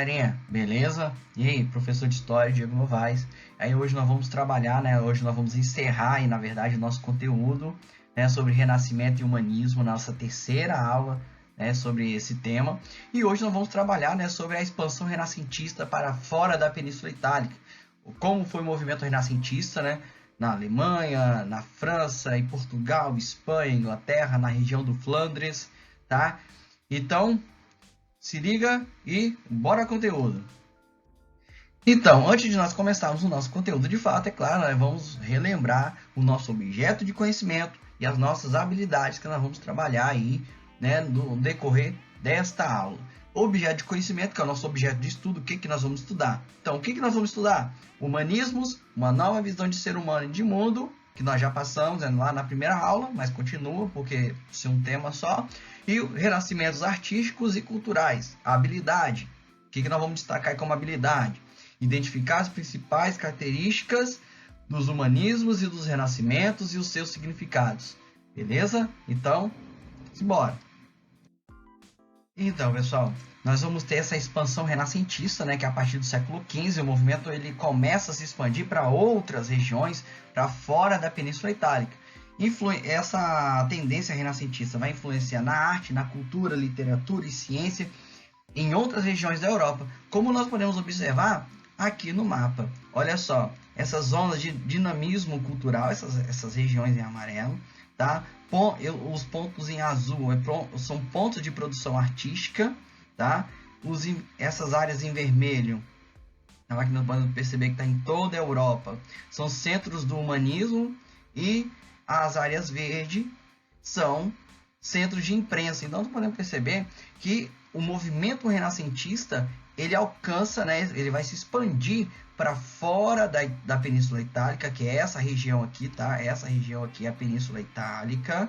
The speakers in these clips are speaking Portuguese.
galerinha, beleza? E aí, professor de História, Diego Novaes. Aí hoje nós vamos trabalhar, né? Hoje nós vamos encerrar, na verdade, o nosso conteúdo, né, sobre Renascimento e Humanismo, nossa terceira aula, né, sobre esse tema. E hoje nós vamos trabalhar, né, sobre a expansão renascentista para fora da Península Itálica. Como foi o movimento renascentista, né? Na Alemanha, na França, em Portugal, Espanha, Inglaterra, na região do Flandres, tá? Então, se liga e bora conteúdo. Então, antes de nós começarmos o nosso conteúdo de fato, é claro, nós vamos relembrar o nosso objeto de conhecimento e as nossas habilidades que nós vamos trabalhar aí, né, no decorrer desta aula. Objeto de conhecimento, que é o nosso objeto de estudo, o que nós vamos estudar? Então, o que nós vamos estudar? Humanismos, uma nova visão de ser humano e de mundo, que nós já passamos lá na primeira aula, mas continua, porque isso é um tema só. E renascimentos artísticos e culturais, a habilidade. O que nós vamos destacar como habilidade? Identificar as principais características dos humanismos e dos renascimentos e os seus significados. Beleza? Então, simbora! Então, pessoal, nós vamos ter essa expansão renascentista, né, que a partir do século XV o movimento ele começa a se expandir para outras regiões, para fora da Península Itálica. Essa tendência renascentista vai influenciar na arte, na cultura, literatura e ciência em outras regiões da Europa, como nós podemos observar aqui no mapa. Olha só, essas zonas de dinamismo cultural, essas regiões em amarelo, tá? Os pontos em azul são pontos de produção artística, tá? Essas áreas em vermelho, aqui nós podemos perceber que está em toda a Europa, são centros do humanismo, e as áreas verdes são centros de imprensa. Então, nós podemos perceber que o movimento renascentista ele alcança, né, ele vai se expandir para fora da Península Itálica, que é essa região aqui, tá? Essa região aqui é a Península Itálica,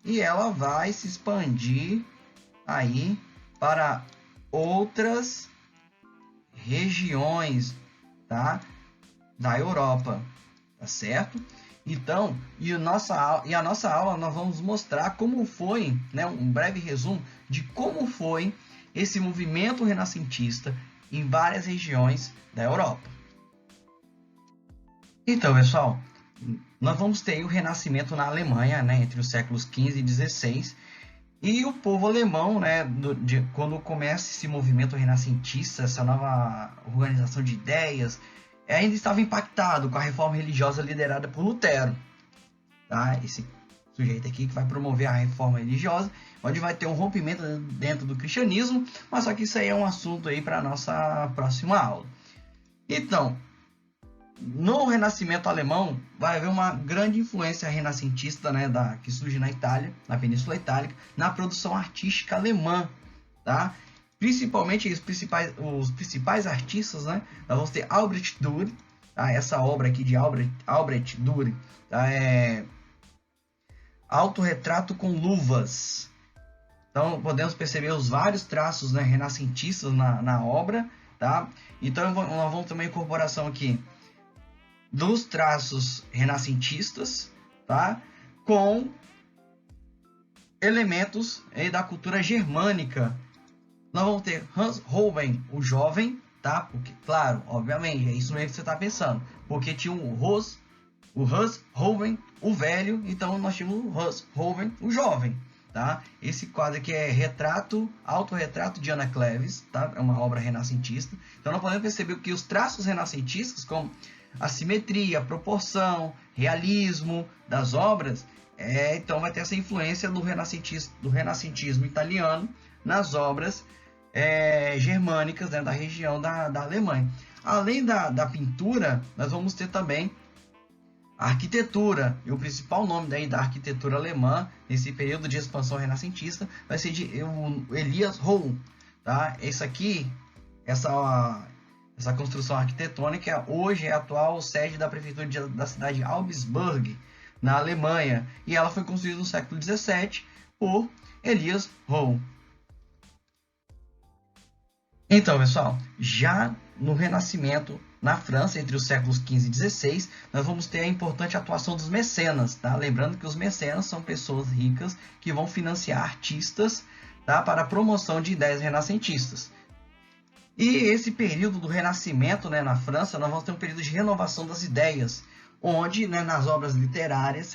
e ela vai se expandir aí para outras regiões, tá? Da Europa, tá certo? Então, a nossa aula nós vamos mostrar como foi, né, um breve resumo de como foi esse movimento renascentista em várias regiões da Europa. Então, pessoal, nós vamos ter o Renascimento na Alemanha, né, entre os séculos XV e XVI, e o povo alemão, né, quando começa esse movimento renascentista, essa nova organização de ideias, ainda estava impactado com a reforma religiosa liderada por Lutero, tá? Esse sujeito aqui que vai promover a reforma religiosa, onde vai ter um rompimento dentro do cristianismo, mas só que isso aí é um assunto aí para a nossa próxima aula. Então, no Renascimento alemão, vai haver uma grande influência renascentista, né, que surge na Itália, na Península Itálica, na produção artística alemã, tá? Principalmente os principais artistas, né? Nós vamos ter Albrecht Dürer, tá? Essa obra aqui de Albrecht Dürer, tá? É Autorretrato com Luvas. Então podemos perceber os vários traços, né, renascentistas na obra, tá? Então nós vamos ter uma incorporação aqui dos traços renascentistas, tá? Com elementos aí da cultura germânica. Nós vamos ter Hans Holbein, o jovem, tá? Porque, claro, obviamente, é isso mesmo que você está pensando. Porque tinha o Hans Holbein, o velho, então nós tínhamos o Hans Holbein, o jovem, tá? Esse quadro aqui é Autorretrato de Ana Cleves, tá? É uma obra renascentista. Então nós podemos perceber que os traços renascentistas, como a simetria, a proporção, realismo das obras, então vai ter essa influência do renascentismo italiano nas obras germânicas, né, da região da Alemanha. Além da pintura, nós vamos ter também a arquitetura, e o principal nome daí da arquitetura alemã nesse período de expansão renascentista vai ser de Elias Hohl, tá? Essa construção arquitetônica hoje é a atual sede da prefeitura da cidade de Augsburg, na Alemanha, e ela foi construída no século XVII por Elias Hohl. Então, pessoal, já no Renascimento na França, entre os séculos XV e XVI, nós vamos ter a importante atuação dos mecenas, tá? Lembrando que os mecenas são pessoas ricas que vão financiar artistas, tá? Para a promoção de ideias renascentistas. E esse período do Renascimento, né, na França, nós vamos ter um período de renovação das ideias, onde, né, nas obras literárias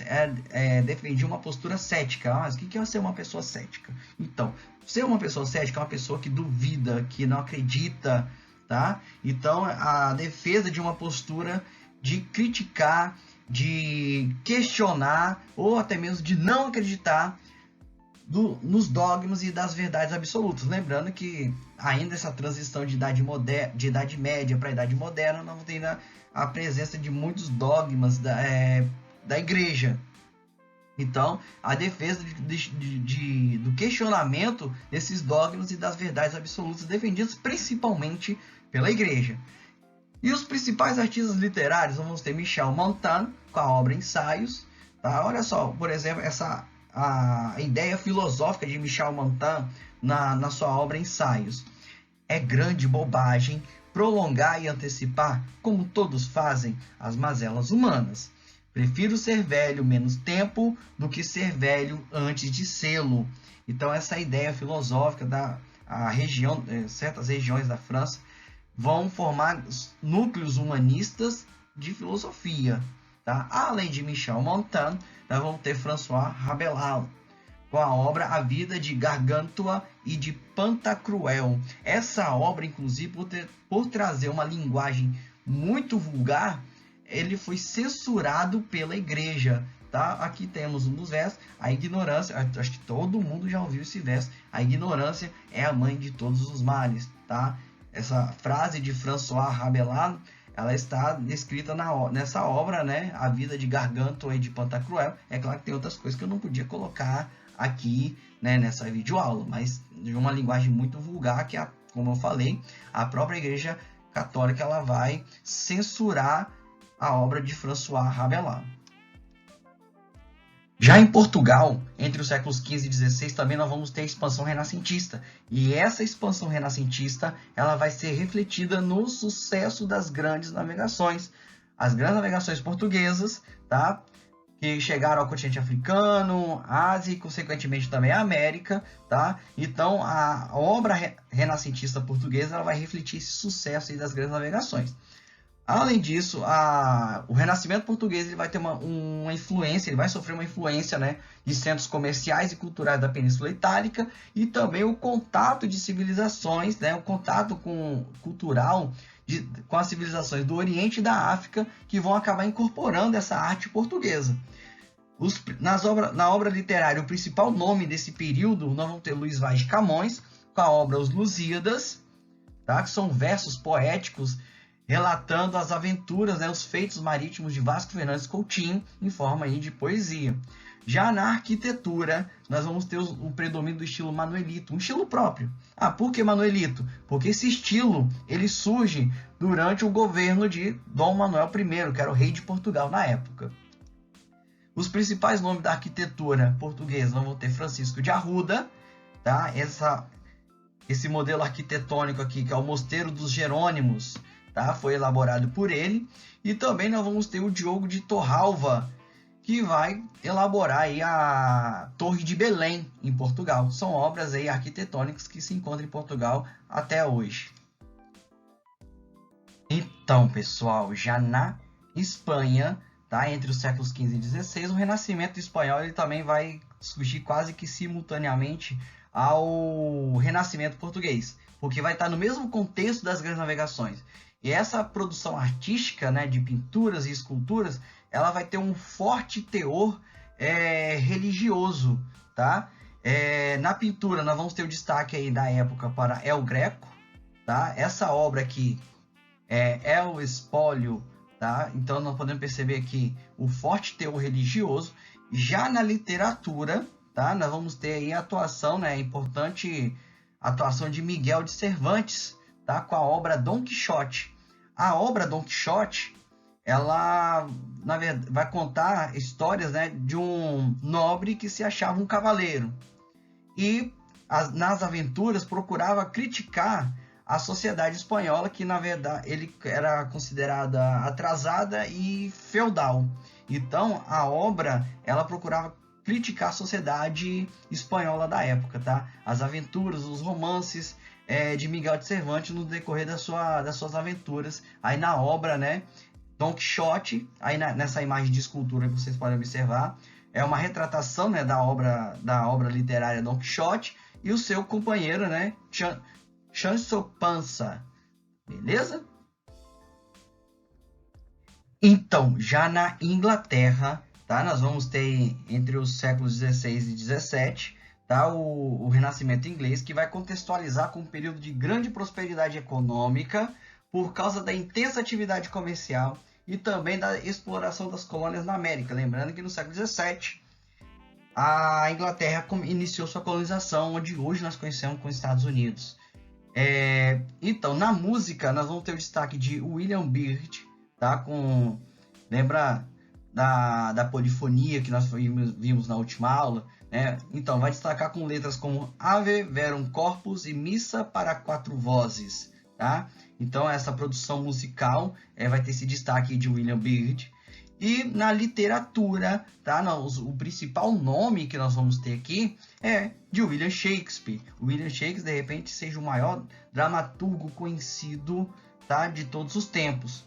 defendia uma postura cética. Mas o que é ser uma pessoa cética? Então, ser uma pessoa cética é uma pessoa que duvida, que não acredita, tá? Então, a defesa de uma postura de criticar, de questionar ou até mesmo de não acreditar nos dogmas e das verdades absolutas. Lembrando que ainda essa transição de idade média para a idade moderna, não tem a presença de muitos dogmas da igreja. Então, a defesa do questionamento desses dogmas e das verdades absolutas defendidas principalmente pela igreja. E os principais artistas literários, vamos ter Michel Montaigne, com a obra Ensaios. Tá? Olha só, por exemplo, a ideia filosófica de Michel Montaigne na sua obra Ensaios. É grande bobagem prolongar e antecipar, como todos fazem, as mazelas humanas. Prefiro ser velho menos tempo do que ser velho antes de sê-lo. Então, essa ideia filosófica certas regiões da França vão formar núcleos humanistas de filosofia. Tá? Além de Michel Montaigne, nós vamos ter François Rabelais, com a obra A Vida de Gargantua e de Pantagruel. Essa obra, inclusive, por trazer uma linguagem muito vulgar, ele foi censurado pela igreja. Tá? Aqui temos um dos versos: a ignorância, acho que todo mundo já ouviu esse verso, a ignorância é a mãe de todos os males. Tá? Essa frase de François Rabelais, ela está descrita nessa obra, né? A Vida de Gargantua e de Pantagruel. É claro que tem outras coisas que eu não podia colocar aqui, né, nessa videoaula, mas de uma linguagem muito vulgar que, como eu falei, a própria Igreja Católica ela vai censurar a obra de François Rabelais. Já em Portugal, entre os séculos XV e XVI, também nós vamos ter a expansão renascentista. E essa expansão renascentista ela vai ser refletida no sucesso das grandes navegações. As grandes navegações portuguesas, tá? Que chegaram ao continente africano, Ásia e, consequentemente, também a América. Tá? Então, a obra renascentista portuguesa ela vai refletir esse sucesso aí das grandes navegações. Além disso, o Renascimento português ele vai ter uma influência, ele vai sofrer uma influência, né, de centros comerciais e culturais da Península Itálica e também o contato de civilizações, né, o contato cultural com as civilizações do Oriente e da África que vão acabar incorporando essa arte portuguesa. Na obra literária, o principal nome desse período, nós vamos ter Luís Vaz de Camões, com a obra Os Lusíadas, tá, que são versos poéticos relatando as aventuras, né, os feitos marítimos de Vasco Fernandes Coutinho, em forma aí de poesia. Já na arquitetura, nós vamos ter o predomínio do estilo manuelito, um estilo próprio. Por que manuelito? Porque esse estilo ele surge durante o governo de Dom Manuel I, que era o rei de Portugal na época. Os principais nomes da arquitetura portuguesa, nós vamos ter Francisco de Arruda, tá? Esse modelo arquitetônico aqui, que é o Mosteiro dos Jerônimos, tá? Foi elaborado por ele. E também nós vamos ter o Diogo de Torralva, que vai elaborar aí a Torre de Belém, em Portugal. São obras aí arquitetônicas que se encontram em Portugal até hoje. Então, pessoal, já na Espanha, tá? Entre os séculos XV e XVI, o Renascimento espanhol ele também vai surgir quase que simultaneamente ao Renascimento português, porque vai estar no mesmo contexto das grandes navegações. E essa produção artística, né, de pinturas e esculturas, ela vai ter um forte teor religioso, tá? Na pintura, nós vamos ter o destaque aí da época para El Greco, tá? Essa obra aqui é o Espólio, tá? Então, nós podemos perceber aqui o forte teor religioso. Já na literatura, tá? Nós vamos ter aí a atuação, né, importante atuação de Miguel de Cervantes, tá? Com a obra Dom Quixote. A obra Dom Quixote, ela na verdade, vai contar histórias, né, de um nobre que se achava um cavaleiro e nas aventuras procurava criticar a sociedade espanhola, que na verdade ele era considerada atrasada e feudal. Então a obra ela procurava criticar a sociedade espanhola da época, tá? As aventuras, os romances de Miguel de Cervantes no decorrer das suas aventuras. Aí na obra, né, Don Quixote, aí nessa imagem de escultura que vocês podem observar, é uma retratação, né, da obra literária Don Quixote e o seu companheiro, né, Sancho Panza, beleza? Então, já na Inglaterra, tá, nós vamos ter entre os séculos 16 e 17, tá, o Renascimento inglês, que vai contextualizar com um período de grande prosperidade econômica por causa da intensa atividade comercial e também da exploração das colônias na América. Lembrando que no século 17 a Inglaterra iniciou sua colonização, onde hoje nós conhecemos como Estados Unidos. Então, na música, nós vamos ter o destaque de William Byrd, tá? Lembra da polifonia que nós vimos na última aula? Né? Então, vai destacar com letras como Ave Verum Corpus e Missa para Quatro Vozes. Tá? Então, essa produção musical vai ter esse destaque de William Byrd. E na literatura, tá? O principal nome que nós vamos ter aqui é de William Shakespeare. O William Shakespeare, de repente, seja o maior dramaturgo conhecido, tá? De todos os tempos.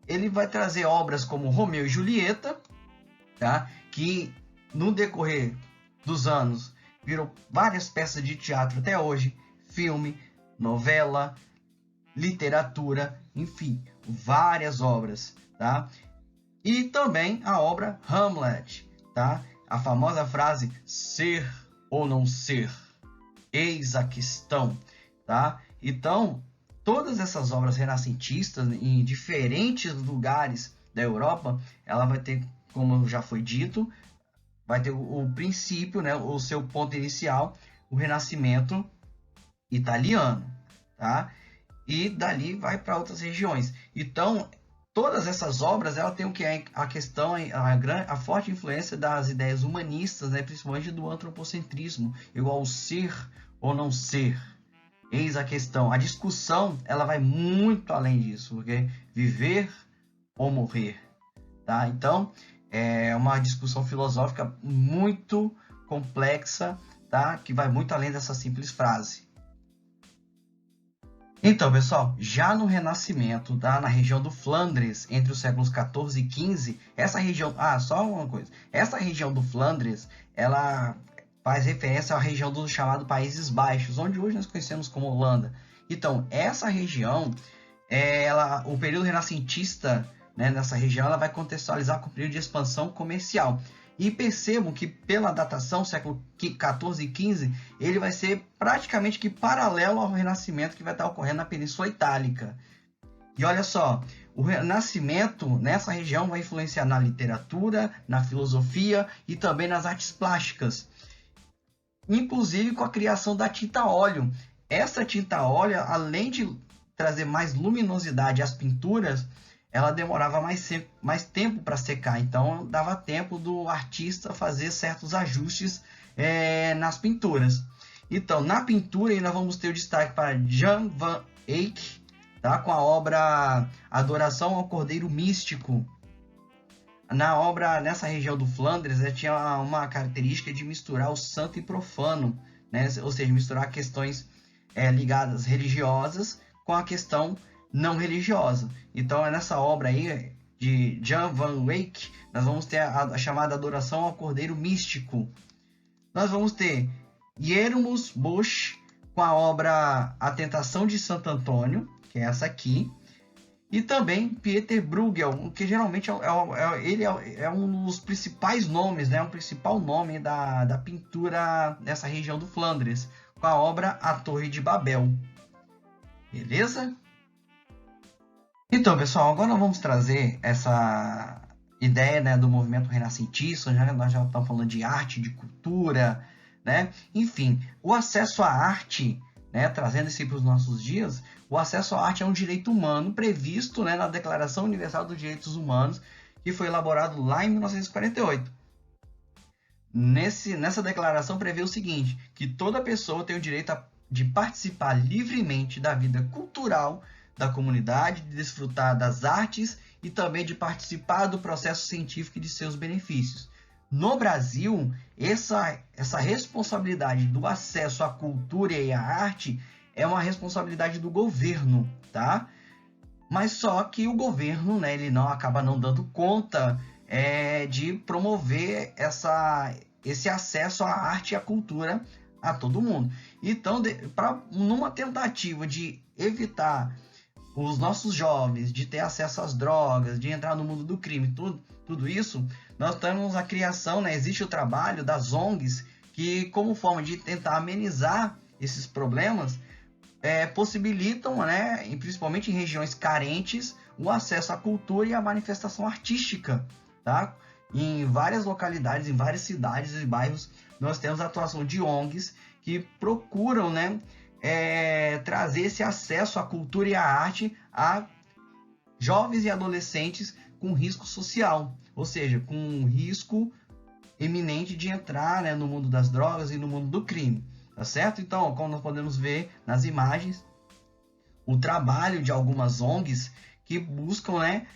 Ele vai trazer obras como Romeu e Julieta, tá? Que no decorrer dos anos virou várias peças de teatro até hoje, filme, novela, literatura, enfim, várias obras, tá? E também a obra Hamlet, tá? A famosa frase ser ou não ser, eis a questão, tá? Então, todas essas obras renascentistas em diferentes lugares da Europa, ela vai ter, como já foi dito, vai ter o princípio, né, o seu ponto inicial, o Renascimento italiano, tá? E dali vai para outras regiões. Então, todas essas obras, ela tem o que é a questão, a forte influência das ideias humanistas, né, principalmente do antropocentrismo, igual ao ser ou não ser. Eis a questão. A discussão, ela vai muito além disso, porque viver ou morrer, tá? Então, é uma discussão filosófica muito complexa, tá? Que vai muito além dessa simples frase. Então, pessoal, já no Renascimento, tá? Na região do Flandres, entre os séculos 14 e 15, essa região... só uma coisa. Essa região do Flandres, ela faz referência à região do chamado Países Baixos, onde hoje nós conhecemos como Holanda. Então, essa região, o período renascentista, né, nessa região, ela vai contextualizar com o período de expansão comercial. E percebam que pela datação, século 14 e 15, ele vai ser praticamente que paralelo ao Renascimento que vai estar ocorrendo na Península Itálica. E olha só, o Renascimento nessa região vai influenciar na literatura, na filosofia e também nas artes plásticas. Inclusive com a criação da tinta óleo. Essa tinta óleo, além de trazer mais luminosidade às pinturas, ela demorava mais tempo para secar, então dava tempo do artista fazer certos ajustes nas pinturas. Então, na pintura, nós vamos ter o destaque para Jan van Eyck, tá? Com a obra Adoração ao Cordeiro Místico. Na obra, nessa região do Flandres, tinha uma característica de misturar o santo e profano, né? Ou seja, misturar questões ligadas religiosas com a questão não religiosa. Então, nessa obra aí de Jan van Eyck, nós vamos ter a chamada Adoração ao Cordeiro Místico. Nós vamos ter Hieronymus Bosch com a obra A Tentação de Santo Antônio, que é essa aqui, e também Pieter Bruegel, que geralmente ele é um dos principais nomes, né, um principal nome da pintura nessa região do Flandres, com a obra A Torre de Babel. Beleza? Então, pessoal, agora nós vamos trazer essa ideia, né, do movimento renascentista. Nós já estamos falando de arte, de cultura, né? Enfim, o acesso à arte, né, trazendo isso para os nossos dias, o acesso à arte é um direito humano previsto, né, na Declaração Universal dos Direitos Humanos, que foi elaborado lá em 1948. Nessa declaração prevê o seguinte, que toda pessoa tem o direito de participar livremente da vida cultural da comunidade, de desfrutar das artes e também de participar do processo científico e de seus benefícios. No Brasil, essa responsabilidade do acesso à cultura e à arte, é uma responsabilidade do governo, tá? Mas só que o governo, né, ele não acaba não dando conta de promover esse acesso à arte e à cultura a todo mundo. Então, numa tentativa de evitar os nossos jovens de ter acesso às drogas, de entrar no mundo do crime, tudo isso, nós temos a criação, né, existe o trabalho das ONGs que, como forma de tentar amenizar esses problemas, possibilitam, né, principalmente em regiões carentes, o acesso à cultura e à manifestação artística, tá? Em várias localidades, em várias cidades e bairros, nós temos a atuação de ONGs que procuram, né, trazer esse acesso à cultura e à arte a jovens e adolescentes com risco social, ou seja, com um risco iminente de entrar, né, no mundo das drogas e no mundo do crime. Tá certo? Então, como nós podemos ver nas imagens, o trabalho de algumas ONGs que buscam, né,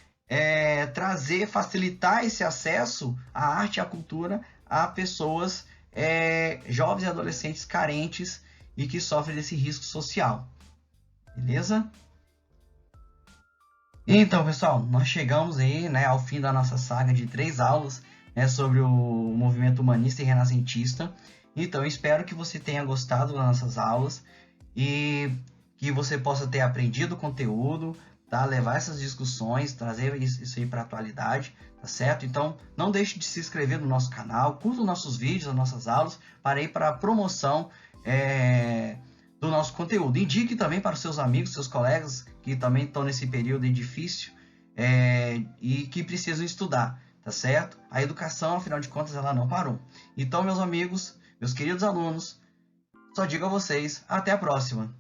facilitar esse acesso à arte e à cultura a pessoas jovens e adolescentes carentes e que sofrem desse risco social. Beleza? Então, pessoal, nós chegamos aí, né, ao fim da nossa saga de 3 aulas, né, sobre o movimento humanista e renascentista. Então, eu espero que você tenha gostado das nossas aulas e que você possa ter aprendido o conteúdo, tá? Levar essas discussões, trazer isso aí para a atualidade, tá certo? Então, não deixe de se inscrever no nosso canal, curta os nossos vídeos, as nossas aulas, para ir para a promoção do nosso conteúdo. Indique também para os seus amigos, seus colegas, que também estão nesse período difícil e que precisam estudar, tá certo? A educação, afinal de contas, ela não parou. Então, meus amigos, meus queridos alunos, só digo a vocês, até a próxima!